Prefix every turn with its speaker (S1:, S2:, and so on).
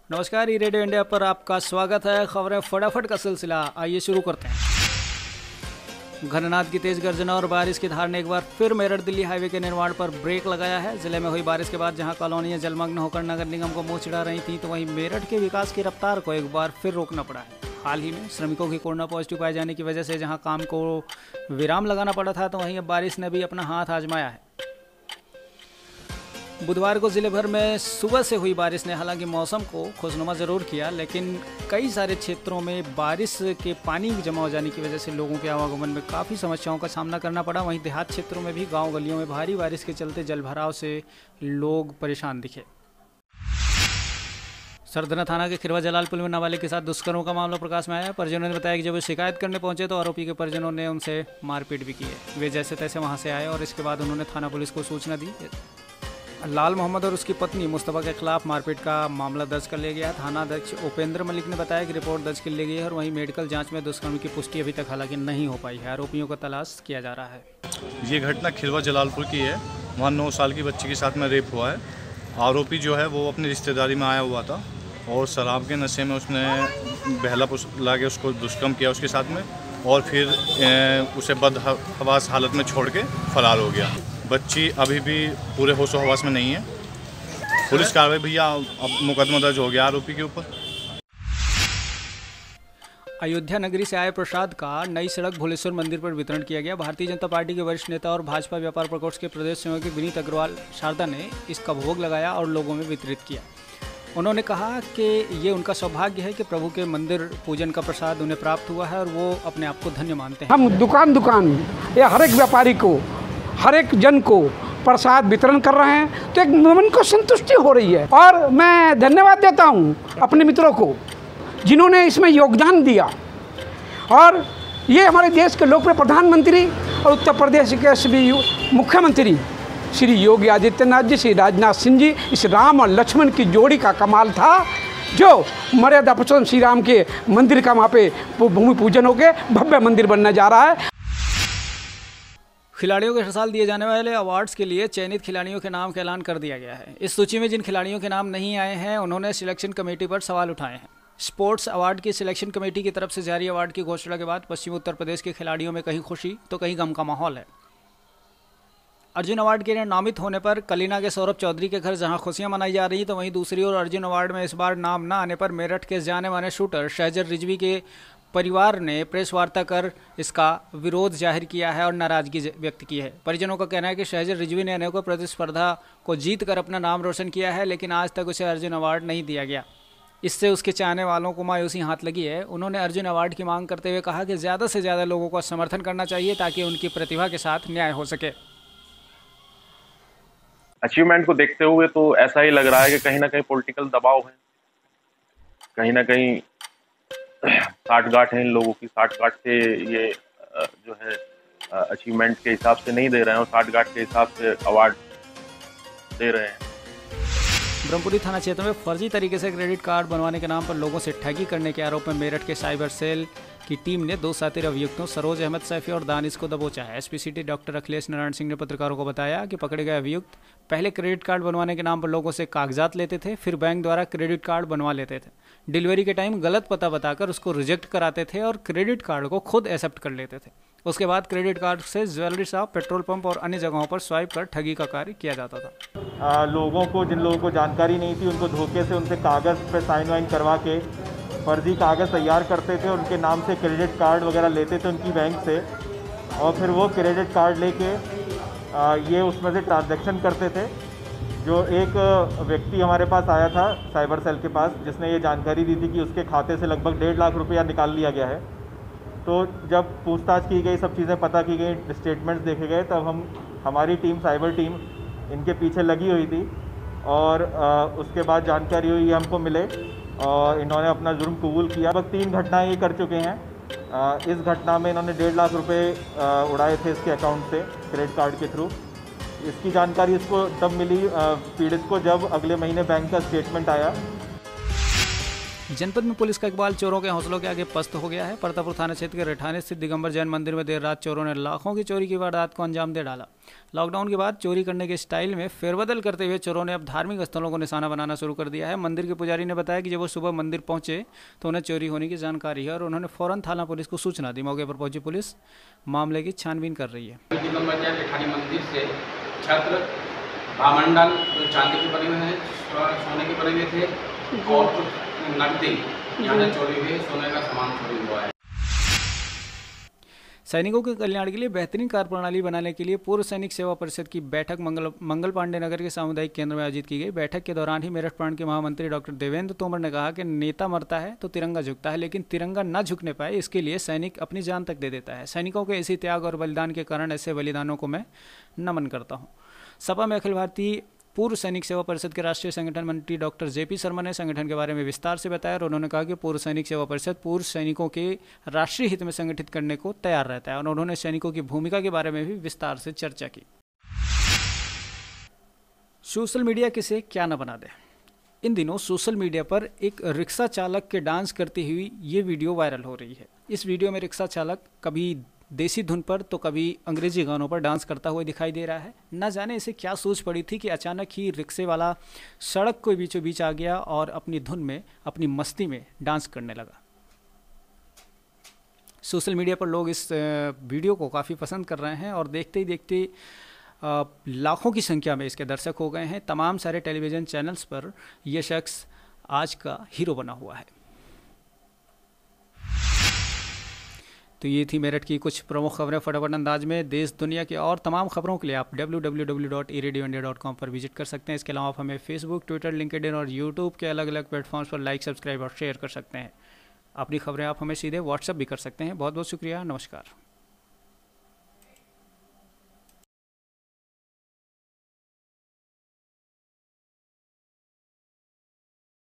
S1: नमस्कार, ई radio India पर आपका स्वागत है। खबरें फटाफट का सिलसिला, आइए शुरू करते हैं। घननाद की तेज गर्जना और बारिश की धार ने एक बार फिर मेरठ दिल्ली हाईवे के निर्माण पर ब्रेक लगाया है। जिले में हुई बारिश के बाद जहां कॉलोनियां जलमग्न होकर नगर निगम को मुंह चिढ़ा रही थीं, तो वहीं मेरठ के विकास की रफ्तार को एक बार फिर रोकना पड़ा है। हाल ही में श्रमिकों की कोरोना पॉजिटिव पाए जाने की वजह से जहां काम को विराम लगाना पड़ा था, तो वहीं अब बारिश ने भी अपना हाथ आजमाया है। बुधवार को जिले भर में सुबह से हुई बारिश ने हालांकि मौसम को खुशनुमा ज़रूर किया, लेकिन कई सारे क्षेत्रों में बारिश के पानी जमा हो जाने की वजह से लोगों के आवागमन में काफ़ी समस्याओं का सामना करना पड़ा। वहीं देहात क्षेत्रों में भी गांव गलियों में भारी बारिश के चलते जलभराव से लोग परेशान दिखे। सरदना थाना के खिरवा जलाल पुल में नाबालिग के साथ दुष्कर्म का मामला प्रकाश में आया। परिजनों ने बताया कि जब वे शिकायत करने पहुंचे तो आरोपी के परिजनों ने उनसे मारपीट भी की है। वे जैसे तैसे वहां से आए और इसके बाद उन्होंने थाना पुलिस को सूचना दी। लाल मोहम्मद और उसकी पत्नी मुस्तफ़ा के खिलाफ मारपीट का मामला दर्ज कर लिया गया है। थाना अध्यक्ष उपेंद्र मलिक ने बताया कि रिपोर्ट दर्ज कर ली गई है और वहीं मेडिकल जांच में दुष्कर्म की पुष्टि अभी तक हालांकि नहीं हो पाई है। आरोपियों का तलाश किया जा रहा है।
S2: ये घटना खिरवा जलालपुर की है। वहाँ 9 साल की बच्ची के साथ में रेप हुआ है। आरोपी जो है वो अपनी रिश्तेदारी में आया हुआ था और शराब के नशे में उसने बहला फुसला के उसको दुष्कर्म किया उसके साथ में, और फिर उसे बदहवास हालत में छोड़ के फरार हो गया। बच्ची अभी भी पूरे होशो हवास में नहीं है। पुलिस कार्रवाई भैया, अब मुकदमा दर्ज हो गया आरोपी के ऊपर।
S1: अयोध्या नगरी से आए प्रसाद का नई सड़क भोलेश्वर मंदिर पर वितरण किया गया। भारतीय जनता पार्टी के वरिष्ठ नेता और भाजपा व्यापार प्रकोष्ठ के प्रदेश सहयोगी विनीत अग्रवाल शारदा ने इसका भोग लगाया और लोगों में वितरित किया। उन्होंने कहा कि ये उनका सौभाग्य है कि प्रभु के मंदिर पूजन का प्रसाद उन्हें प्राप्त हुआ है और वो अपने आप को धन्य मानते हैं।
S3: हम दुकान या हर एक व्यापारी को, हर एक जन को प्रसाद वितरण कर रहे हैं, तो एक मन को संतुष्टि हो रही है। और मैं धन्यवाद देता हूं अपने मित्रों को जिन्होंने इसमें योगदान दिया। और ये हमारे देश के लोकप्रिय प्रधानमंत्री और उत्तर प्रदेश के सभी मुख्यमंत्री श्री योगी आदित्यनाथ जी, श्री राजनाथ सिंह जी, इस राम और लक्ष्मण की जोड़ी का कमाल था, जो मर्यादा पुरुषोत्तम श्री राम के मंदिर का वहाँ पे भूमि पूजन होकर भव्य मंदिर बनने जा रहा है।
S1: खिलाड़ियों के हर साल दिए जाने वाले अवार्ड्स के लिए चयनित खिलाड़ियों के नाम का ऐलान कर दिया गया है। इस सूची में जिन खिलाड़ियों के नाम नहीं आए हैं उन्होंने सिलेक्शन कमेटी पर सवाल उठाए हैं। स्पोर्ट्स अवार्ड की सिलेक्शन कमेटी की तरफ से जारी अवार्ड की घोषणा के बाद पश्चिमी उत्तर प्रदेश के खिलाड़ियों में कहीं खुशी तो कहीं गम का माहौल है। अर्जुन अवार्ड के लिए नामित होने पर कलीना के सौरभ चौधरी के घर जहां खुशियां मनाई जा रही, तो वहीं दूसरी ओर अर्जुन अवार्ड में इस बार नाम न आने पर मेरठ के जाने माने शूटर शहजर रिजवी के परिवार ने प्रेस वार्ता कर इसका विरोध जाहिर किया है और नाराजगी व्यक्त की है। परिजनों का कहना है कि शहजर रिजवी ने अनेकों प्रतिस्पर्धा को जीत कर अपना नाम रोशन किया है, लेकिन आज तक उसे अर्जुन अवार्ड नहीं दिया गया। इससे उसके चाहने वालों को मायूसी हाथ लगी है। उन्होंने अर्जुन अवार्ड की मांग करते हुए कहा कि ज़्यादा से ज़्यादा लोगों को समर्थन करना चाहिए ताकि उनकी प्रतिभा के साथ न्याय हो सके।
S4: अचीवमेंट को देखते हुए तो ऐसा ही लग रहा है कि कहीं ना कहीं पॉलिटिकल दबाव है, कहीं ना कहीं साठगांठ है इन लोगों की। साठगांठ से ये जो है अचीवमेंट के हिसाब से नहीं दे रहे हैं और साठगांठ के हिसाब से अवार्ड दे रहे हैं।
S1: ब्रह्मपुरी थाना क्षेत्र में फर्जी तरीके से क्रेडिट कार्ड बनवाने के नाम पर लोगों से ठगी करने के आरोप में मेरठ के साइबर सेल की टीम ने 2 साथी अभियुक्तों सरोज अहमद सैफी और दानिश को दबोचा है। SP city doctor Akhilesh Narayan Singh ने पत्रकारों को बताया कि पकड़े गए अभियुक्त पहले क्रेडिट कार्ड बनवाने के नाम पर लोगों से कागजात लेते थे, फिर बैंक द्वारा क्रेडिट कार्ड बनवा लेते थे। डिलीवरी के टाइम गलत पता बताकर उसको रिजेक्ट कराते थे और क्रेडिट कार्ड को खुद एक्सेप्ट कर लेते थे। उसके बाद क्रेडिट कार्ड से ज्वेलरी शॉप, पेट्रोल पंप और अन्य जगहों पर स्वाइप कर ठगी का कार्य किया जाता था।
S5: लोगों को, जिन लोगों को जानकारी नहीं थी, उनको धोखे से उनसे कागज़ पे साइन वाइन करवा के फर्जी कागज़ तैयार करते थे, उनके नाम से क्रेडिट कार्ड वगैरह लेते थे उनकी बैंक से, और फिर वो क्रेडिट कार्ड लेके ये उसमें से ट्रांजैक्शन करते थे। जो एक व्यक्ति हमारे पास आया था साइबर सेल के पास, जिसने ये जानकारी दी थी कि उसके खाते से लगभग 1.5 लाख रुपया निकाल लिया गया है। तो जब पूछताछ की गई, सब चीज़ें पता की गई, स्टेटमेंट्स देखे गए, तब हमारी टीम, साइबर टीम इनके पीछे लगी हुई थी और उसके बाद जानकारी हुई, हमको मिले और इन्होंने अपना जुर्म कबूल किया। लगभग 3 घटनाएं ये कर चुके हैं। इस घटना में इन्होंने 1.5 लाख रुपए उड़ाए थे इसके अकाउंट से क्रेडिट कार्ड के थ्रू। इसकी जानकारी इसको तब मिली पीड़ित को जब अगले महीने बैंक का स्टेटमेंट आया।
S1: जनपद में पुलिस का इकबाल चोरों के हौसलों के आगे पस्त हो गया है। परतापुर थाना क्षेत्र के रेठाने स्थित दिगंबर जैन मंदिर में देर रात चोरों ने लाखों की चोरी की वारदात को अंजाम दे डाला। लॉकडाउन के बाद चोरी करने के स्टाइल में फेरबदल करते हुए चोरों ने अब धार्मिक स्थलों को निशाना बनाना शुरू कर दिया है। मंदिर के पुजारी ने बताया कि जब वो सुबह मंदिर पहुंचे तो उन्हें चोरी होने की जानकारी है और उन्होंने फौरन थाना पुलिस को सूचना दी। मौके पर पहुंची पुलिस मामले की छानबीन कर रही है।
S6: दिगंबर जैन रेठानी मंदिर से छत्र भामंडल जो चांदी के बने हुए हैं, सोने के बने हुए थे और कुछ नकदी यहाँ से चोरी हुई, सोने का सामान चोरी हुआ है।
S1: सैनिकों के कल्याण के लिए बेहतरीन कार्यप्रणाली बनाने के लिए पूर्व सैनिक सेवा परिषद की बैठक मंगल पांडे नगर के सामुदायिक केंद्र में आयोजित की गई। बैठक के दौरान ही मेरठ प्रांत के महामंत्री डॉक्टर देवेंद्र तोमर ने कहा कि नेता मरता है तो तिरंगा झुकता है, लेकिन तिरंगा न झुकने पाए इसके लिए सैनिक अपनी जान तक दे देता है। सैनिकों के इसी त्याग और बलिदान के कारण ऐसे बलिदानों को मैं नमन करता हूँ। सपा में अखिल भारतीय पूर्व सैनिक सेवा परिषद के राष्ट्रीय संगठन मंत्री डॉक्टर जेपी शर्मा ने संगठन के बारे में विस्तार से बताया और उन्होंने कहा कि पूर्व सैनिक सेवा परिषद पूर्व सैनिकों के राष्ट्रीय हित में संगठित करने को तैयार रहता है और उन्होंने सैनिकों की भूमिका के बारे में भी विस्तार से चर्चा की। सोशल मीडिया किसे क्या न बना दे। इन दिनों सोशल मीडिया पर एक रिक्शा चालक के डांस करती हुई ये वीडियो वायरल हो रही है। इस वीडियो में रिक्शा चालक कभी देसी धुन पर तो कभी अंग्रेजी गानों पर डांस करता हुआ दिखाई दे रहा है। न जाने इसे क्या सोच पड़ी थी कि अचानक ही रिक्शे वाला सड़क के बीचों बीच आ गया और अपनी धुन में, अपनी मस्ती में डांस करने लगा। सोशल मीडिया पर लोग इस वीडियो को काफ़ी पसंद कर रहे हैं और देखते ही देखते लाखों की संख्या में इसके दर्शक हो गए हैं। तमाम सारे टेलीविज़न चैनल्स पर यह शख्स आज का हीरो बना हुआ है। तो ये थी मेरठ की कुछ प्रमुख खबरें फटाफट अंदाज में। देश दुनिया की और तमाम खबरों के लिए आप www.eradioindia.com पर विजिट कर सकते हैं। इसके अलावा आप हमें फेसबुक, ट्विटर, लिंक्डइन और यूट्यूब के अलग अलग प्लेटफॉर्म्स पर लाइक, सब्सक्राइब और शेयर कर सकते हैं। अपनी खबरें आप हमें सीधे व्हाट्सएप भी कर सकते हैं। बहुत बहुत शुक्रिया। नमस्कार।